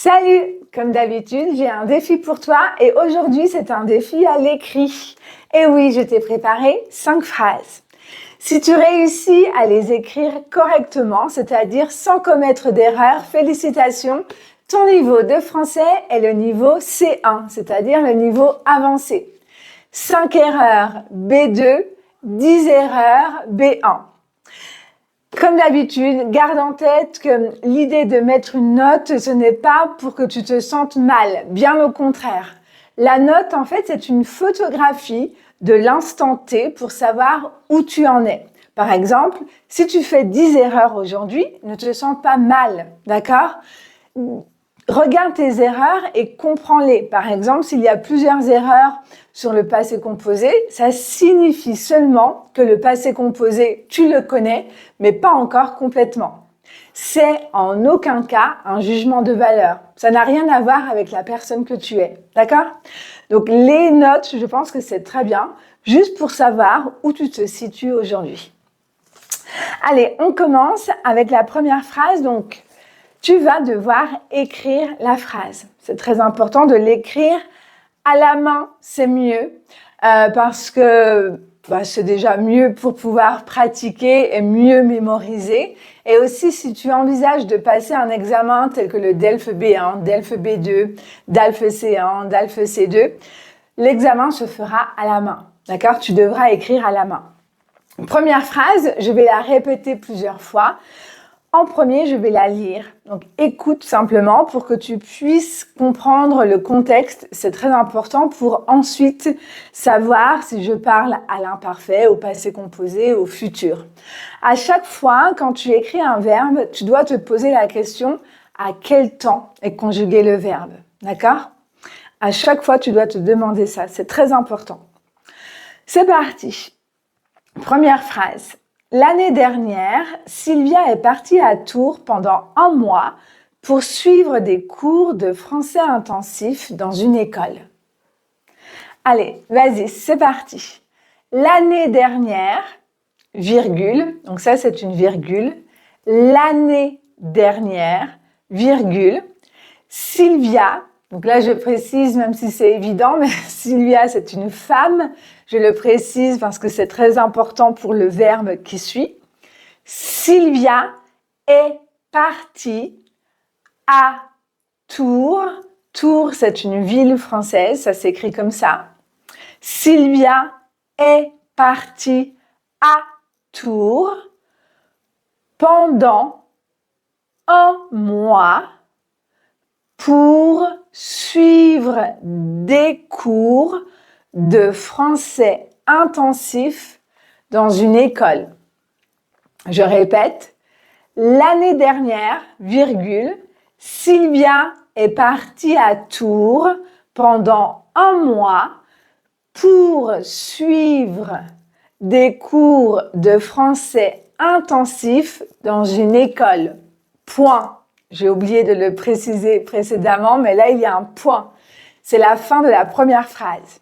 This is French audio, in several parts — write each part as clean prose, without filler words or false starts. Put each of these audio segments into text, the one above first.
Salut! Comme d'habitude, j'ai un défi pour toi et aujourd'hui, c'est un défi à l'écrit. Et oui, je t'ai préparé 5 phrases. Si tu réussis à les écrire correctement, c'est-à-dire sans commettre d'erreur, félicitations, ton niveau de français est le niveau C1, c'est-à-dire le niveau avancé. 5 erreurs B2, 10 erreurs B1. Comme d'habitude, garde en tête que l'idée de mettre une note, ce n'est pas pour que tu te sentes mal, bien au contraire. La note, en fait, c'est une photographie de l'instant T pour savoir où tu en es. Par exemple, si tu fais 10 erreurs aujourd'hui, ne te sens pas mal, d'accord ? Regarde tes erreurs et comprends-les. Par exemple, s'il y a plusieurs erreurs sur le passé composé, ça signifie seulement que le passé composé, tu le connais, mais pas encore complètement. C'est en aucun cas un jugement de valeur. Ça n'a rien à voir avec la personne que tu es. D'accord ? Donc, les notes, je pense que c'est très bien, juste pour savoir où tu te situes aujourd'hui. Allez, on commence avec la première phrase. Donc, tu vas devoir écrire la phrase. C'est très important de l'écrire à la main, c'est mieux parce que c'est déjà mieux pour pouvoir pratiquer et mieux mémoriser. Et aussi, si tu envisages de passer un examen tel que le DELF B1, DELF B2, DALF C1, DALF C2, l'examen se fera à la main. D'accord ? Tu devras écrire à la main. Première phrase, je vais la répéter plusieurs fois. En premier, je vais la lire. Donc, écoute simplement pour que tu puisses comprendre le contexte. C'est très important pour ensuite savoir si je parle à l'imparfait, au passé composé, au futur. À chaque fois, quand tu écris un verbe, tu dois te poser la question à quel temps est conjugué le verbe. D'accord ? À chaque fois, tu dois te demander ça. C'est très important. C'est parti. Première phrase. L'année dernière, Sylvia est partie à Tours pendant 1 mois pour suivre des cours de français intensif dans une école. Allez, vas-y, c'est parti. L'année dernière, virgule, donc ça c'est une virgule. L'année dernière, virgule. Sylvia, donc là je précise même si c'est évident, mais Sylvia c'est une femme. Je le précise parce que c'est très important pour le verbe qui suit. Sylvia est partie à Tours. Tours, c'est une ville française, ça s'écrit comme ça. Sylvia est partie à Tours pendant 1 mois pour suivre des cours de français intensif dans une école. Je répète, l'année dernière, virgule, Sylvia est partie à Tours pendant 1 mois pour suivre des cours de français intensif dans une école. Point. J'ai oublié de le préciser précédemment, mais là, il y a un point. C'est la fin de la première phrase.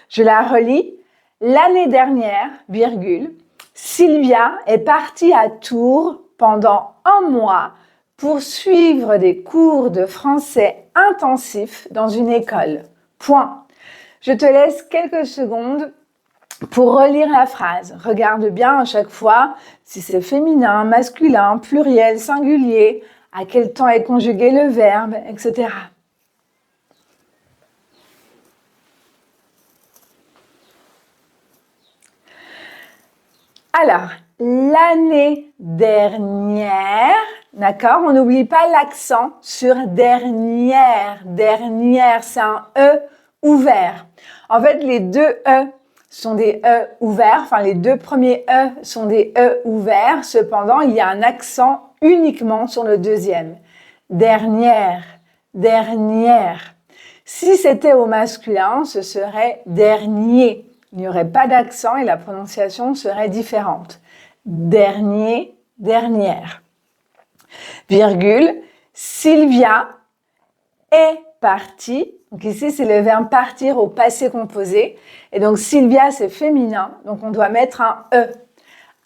Je la relis. L'année dernière, virgule, Sylvia est partie à Tours pendant 1 mois pour suivre des cours de français intensifs dans une école. Point. Je te laisse quelques secondes pour relire la phrase. Regarde bien à chaque fois si c'est féminin, masculin, pluriel, singulier, à quel temps est conjugué le verbe, etc. Alors, l'année dernière, d'accord, on n'oublie pas l'accent sur dernière. Dernière, c'est un E ouvert. En fait, les 2 E sont des E ouverts, enfin les 2 premiers E sont des E ouverts, cependant, il y a un accent uniquement sur le deuxième. Dernière, dernière. Si c'était au masculin, ce serait dernier. Il n'y aurait pas d'accent et la prononciation serait différente. Dernier, dernière. Virgule, Sylvia est partie. Donc ici, c'est le verbe partir au passé composé. Et donc, Sylvia, c'est féminin. Donc, on doit mettre un E.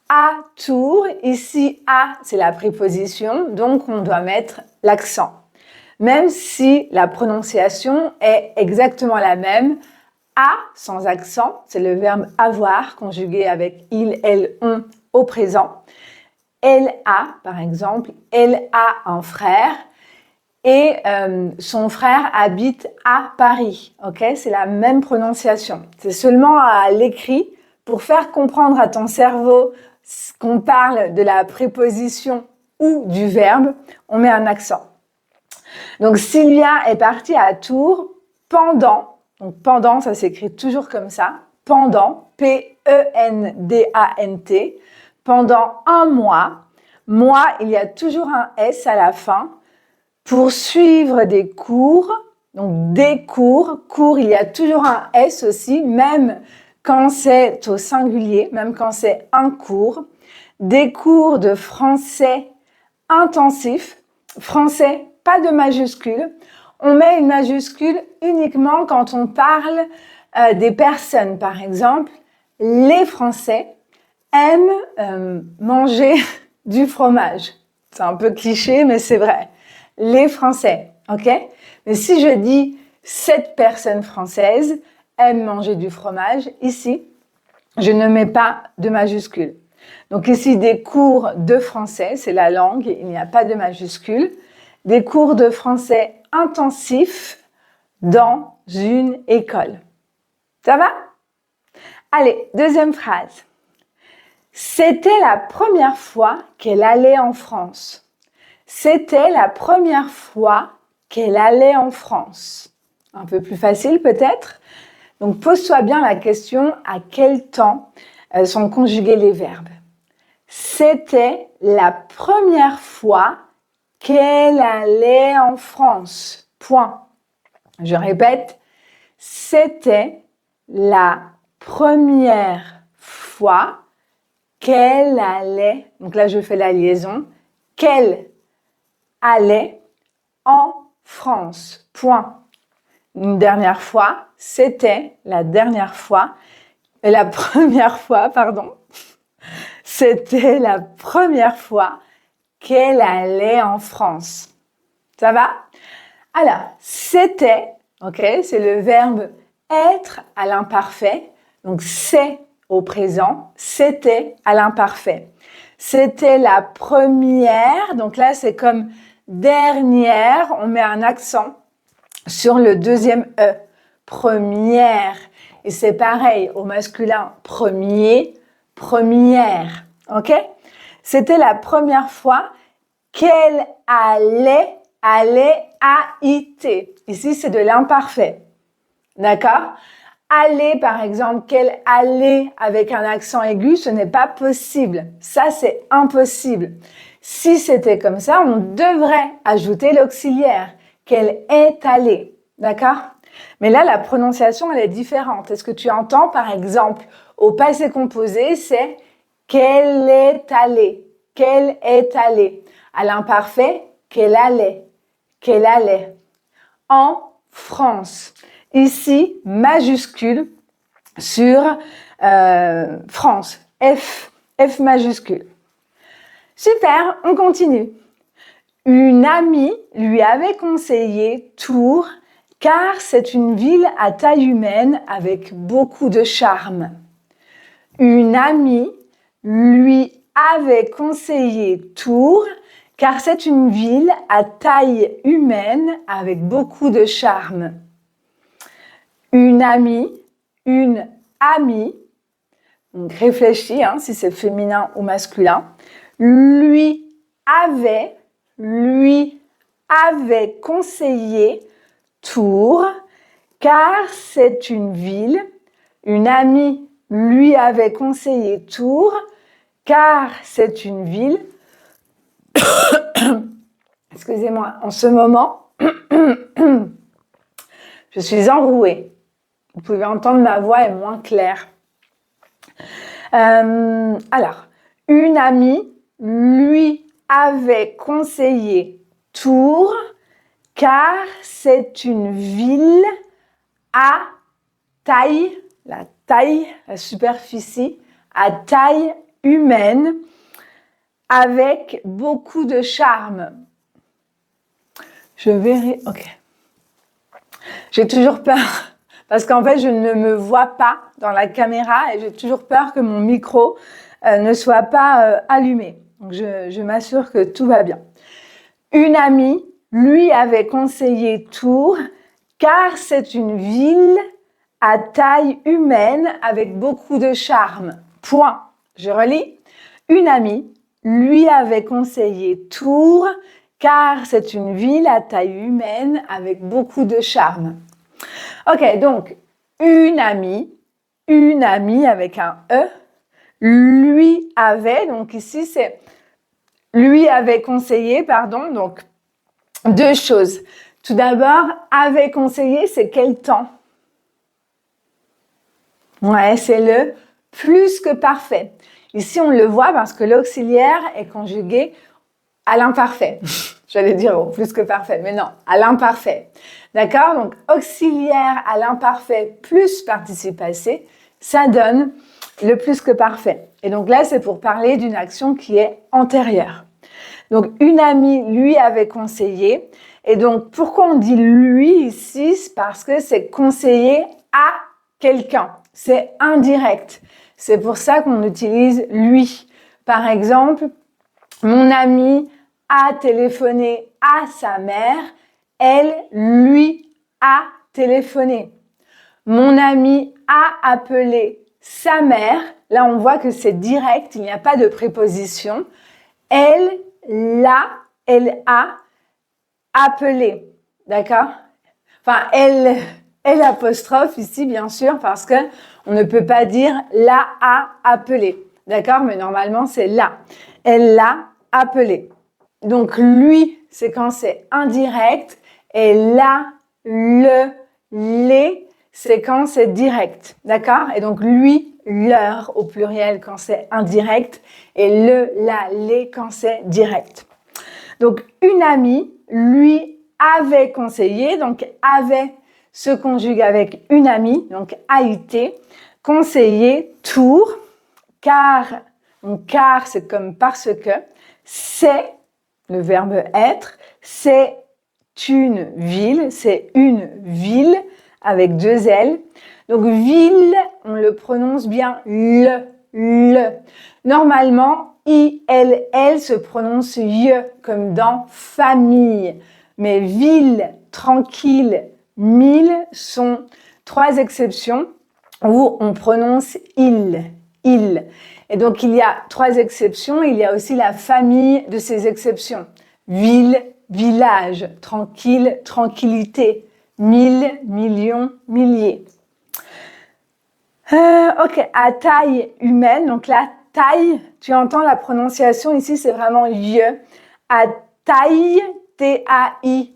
À Tours, ici, à, c'est la préposition. Donc, on doit mettre l'accent. même si la prononciation est exactement la même. A sans accent, c'est le verbe avoir conjugué avec il, elle, on au présent. Elle a, par exemple, elle a un frère et son frère habite à Paris. Ok, c'est la même prononciation. C'est seulement à l'écrit pour faire comprendre à ton cerveau qu'on parle de la préposition ou du verbe, on met un accent. Donc Sylvia est partie à Tours pendant, donc pendant ça s'écrit toujours comme ça, pendant, P-E-N-D-A-N-T, pendant un mois. Mois, il y a toujours un S à la fin, pour suivre des cours. Donc des cours, il y a toujours un S aussi, même quand c'est au singulier, même quand c'est un cours. Des cours de français intensif, français, pas de majuscule. On met une majuscule uniquement quand on parle des personnes. Par exemple, les Français aiment manger du fromage. C'est un peu cliché, mais c'est vrai. Les Français, ok? Mais si je dis cette personne française aime manger du fromage, ici, je ne mets pas de majuscule. Donc ici, des cours de français, c'est la langue, il n'y a pas de majuscule. Des cours de français intensifs dans une école. Ça va? Allez, deuxième phrase. C'était la première fois qu'elle allait en France. C'était la première fois qu'elle allait en France. Un peu plus facile peut-être. Donc pose-toi bien la question à quel temps sont conjugués les verbes. C'était la première fois qu'elle allait en France. Point. Je répète, c'était la première fois qu'elle allait, donc là je fais la liaison, qu'elle allait en France. Point. Une dernière fois, c'était la dernière fois, la première fois, pardon. C'était la première fois qu'elle allait en France. Ça va? Alors, c'était, ok, c'est le verbe être à l'imparfait. Donc, c'est au présent, c'était à l'imparfait. C'était la première, donc là, c'est comme dernière, on met un accent sur le deuxième E. Première. Et c'est pareil au masculin, premier, première. Ok? C'était la première fois qu'elle allait, A-I-T. Ici, c'est de l'imparfait. D'accord? Aller, par exemple, qu'elle allait avec un accent aigu, ce n'est pas possible. Ça, c'est impossible. Si c'était comme ça, on devrait ajouter l'auxiliaire, qu'elle est allée. D'accord? Mais là, la prononciation, elle est différente. Est-ce que tu entends, par exemple, au passé composé, c'est qu'elle est allée, qu'elle est allée. À l'imparfait, qu'elle allait, qu'elle allait. En France. Ici, majuscule sur France. F majuscule. Super, on continue. Une amie lui avait conseillé Tours car c'est une ville à taille humaine avec beaucoup de charme. Une amie lui avait conseillé Tours car c'est une ville à taille humaine avec beaucoup de charme. Une amie, donc réfléchis si c'est féminin ou masculin, lui avait conseillé Tours car c'est une ville. Une amie lui avait conseillé Tours car c'est une ville. Excusez-moi, en ce moment, je suis enrouée. Vous pouvez entendre ma voix est moins claire. Alors, une amie lui avait conseillé Tours car c'est une ville à taille, la superficie, à taille humaine avec beaucoup de charme. Je verrai. Ok. J'ai toujours peur parce qu'en fait, je ne me vois pas dans la caméra et j'ai toujours peur que mon micro ne soit pas allumé. Donc, je m'assure que tout va bien. Une amie lui avait conseillé Tours car c'est une ville à taille humaine avec beaucoup de charme. Point. Je relis. Une amie lui avait conseillé Tours car c'est une ville à taille humaine avec beaucoup de charme. Ok, donc une amie avec un E, lui avait, donc ici c'est lui avait conseillé, pardon, donc deux choses. Tout d'abord, avait conseillé, c'est quel temps? Ouais, c'est le plus que parfait. Ici, on le voit parce que l'auxiliaire est conjugué à l'imparfait. J'allais dire au plus que parfait, mais non, à l'imparfait. D'accord? Donc, auxiliaire à l'imparfait plus participe passé, ça donne le plus que parfait. Et donc là, c'est pour parler d'une action qui est antérieure. Donc, une amie lui avait conseillé. Et donc, pourquoi on dit lui ici? C'est parce que c'est conseiller à quelqu'un. C'est indirect. C'est pour ça qu'on utilise lui. Par exemple, mon ami a téléphoné à sa mère. Elle lui a téléphoné. Mon ami a appelé sa mère. Là, on voit que c'est direct. Il n'y a pas de préposition. Elle a appelé. D'accord? Enfin, elle apostrophe ici, bien sûr, parce que on ne peut pas dire l'a a appelé. D'accord? Mais normalement, c'est là. Elle l'a appelé. Donc, lui, c'est quand c'est indirect. Et là, les, c'est quand c'est direct. D'accord? Et donc, lui, leur au pluriel quand c'est indirect. Et la, les quand c'est direct. Donc, une amie lui avait conseillé, donc avait se conjugue avec une amie, donc a été, conseillé Tours, car c'est comme parce que, c'est, le verbe être, c'est une ville avec deux L. Donc, ville, on le prononce bien le. Normalement, I-L-L se prononce y, comme dans famille. Mais ville, tranquille, mille sont trois exceptions où on prononce il. Et donc, il y a trois exceptions. Il y a aussi la famille de ces exceptions. Ville, village, tranquille, tranquillité, mille, millions, milliers. Ok, à taille humaine, donc la taille, tu entends la prononciation ici, c'est vraiment y. À taille, T-A-I-L-L-E,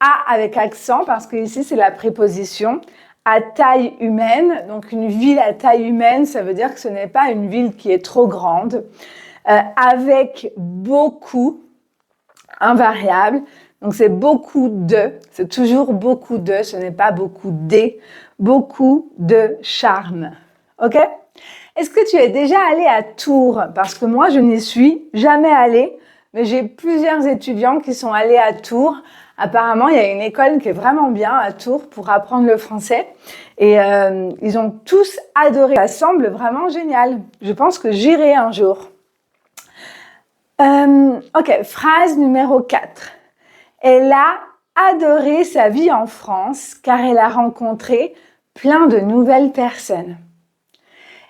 A avec accent, parce que ici c'est la préposition. À taille humaine, donc une ville à taille humaine, ça veut dire que ce n'est pas une ville qui est trop grande. Avec beaucoup, invariable, donc c'est beaucoup de, c'est toujours beaucoup de, ce n'est pas beaucoup des, beaucoup de charme. Ok? Est-ce que tu es déjà allé à Tours? Parce que moi, je n'y suis jamais allée, mais j'ai plusieurs étudiants qui sont allés à Tours. Apparemment, il y a une école qui est vraiment bien à Tours pour apprendre le français. Et ils ont tous adoré. Ça semble vraiment génial. Je pense que j'irai un jour. Ok, phrase numéro 4. Elle a adoré sa vie en France car elle a rencontré plein de nouvelles personnes.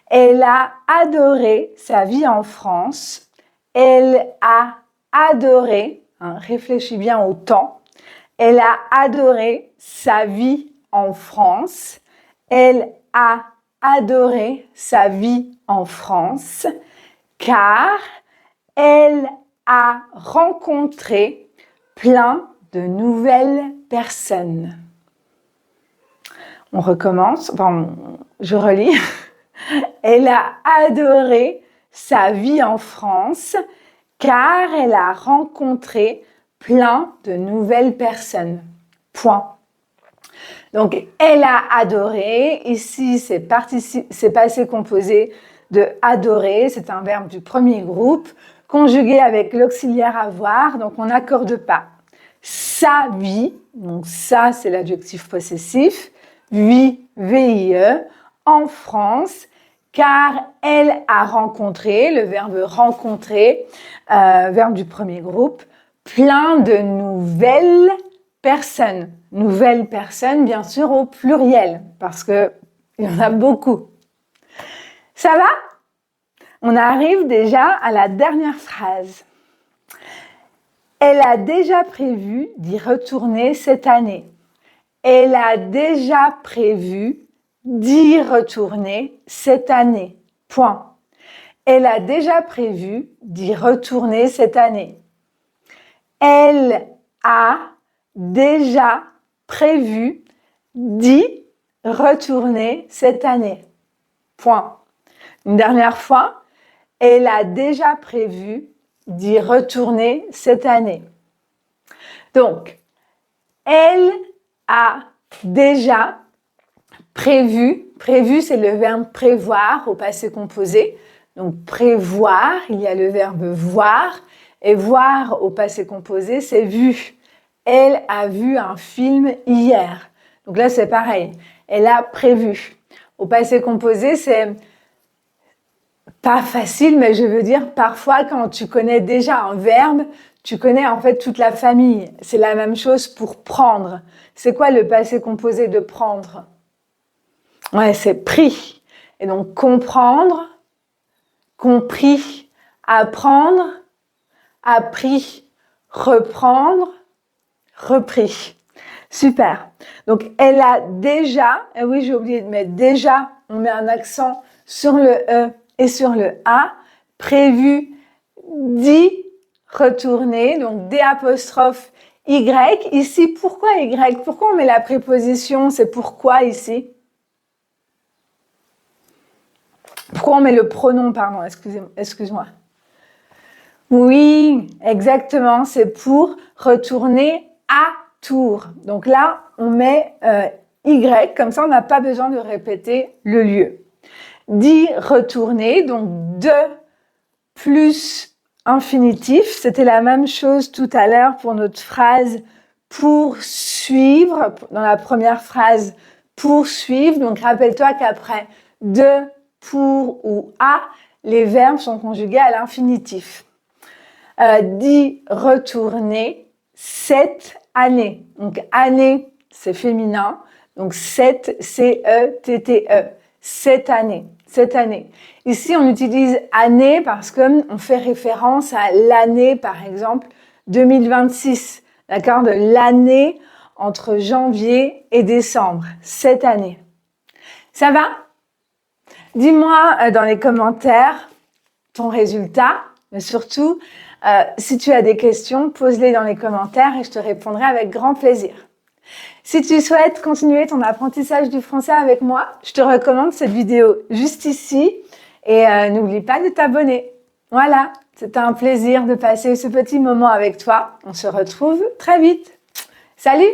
Elle a adoré sa vie en France. Elle a adoré, réfléchis bien au temps, elle a adoré sa vie en France. Elle a adoré sa vie en France car elle a rencontré plein de nouvelles personnes. On recommence, je relis. Elle a adoré sa vie en France car elle a rencontré plein de nouvelles personnes. Point. Donc, elle a adoré. Ici, c'est passé composé de adorer. C'est un verbe du premier groupe, conjugué avec l'auxiliaire avoir. Donc, on n'accorde pas. sa vie, donc ça c'est l'adjectif possessif, vit, V-I-E, en France, car elle a rencontré, le verbe rencontrer, verbe du premier groupe, plein de nouvelles personnes. Nouvelles personnes, bien sûr, au pluriel, parce qu'il y en a beaucoup. Ça va? On arrive déjà à la dernière phrase. Elle a déjà prévu d'y retourner cette année. Elle a déjà prévu d'y retourner cette année. Point. Elle a déjà prévu d'y retourner cette année. Elle a déjà prévu d'y retourner cette année. Point. Une dernière fois, elle a déjà prévu d'y retourner cette année. Donc, elle a déjà prévu, prévu c'est le verbe prévoir au passé composé. Donc prévoir, il y a le verbe voir et voir au passé composé c'est vu. Elle a vu un film hier. Donc là c'est pareil, elle a prévu. Au passé composé c'est pas facile, mais je veux dire parfois quand tu connais déjà un verbe, tu connais en fait toute la famille. C'est la même chose pour prendre. C'est quoi le passé composé de prendre? Ouais, c'est pris. Et donc comprendre, compris, apprendre, appris, reprendre, repris. Super. Donc elle a déjà, et oui j'ai oublié de mettre déjà, on met un accent sur le E et sur le A, prévu d'y retourner, donc D apostrophe Y. Ici, pourquoi Y? Pourquoi on met la préposition? C'est pourquoi ici? Pourquoi on met le pronom, pardon, excuse-moi. Oui, exactement, c'est pour retourner à Tours. Donc là, on met Y, comme ça on n'a pas besoin de répéter le lieu. D'y retourner, donc de plus infinitif, c'était la même chose tout à l'heure pour notre phrase poursuivre, dans la première phrase poursuivre, donc rappelle-toi qu'après de, pour ou à, les verbes sont conjugués à l'infinitif. D'y retourner cette année. Donc année, c'est féminin. Donc cette, C-E-T-T-E. Cette année. Cette année. Ici, on utilise année parce qu'on fait référence à l'année, par exemple, 2026. D'accord? De l'année entre janvier et décembre. Cette année. Ça va? Dis-moi dans les commentaires ton résultat, mais surtout, si tu as des questions, pose-les dans les commentaires et je te répondrai avec grand plaisir. Si tu souhaites continuer ton apprentissage du français avec moi, je te recommande cette vidéo juste ici et n'oublie pas de t'abonner. Voilà, c'était un plaisir de passer ce petit moment avec toi. On se retrouve très vite. Salut!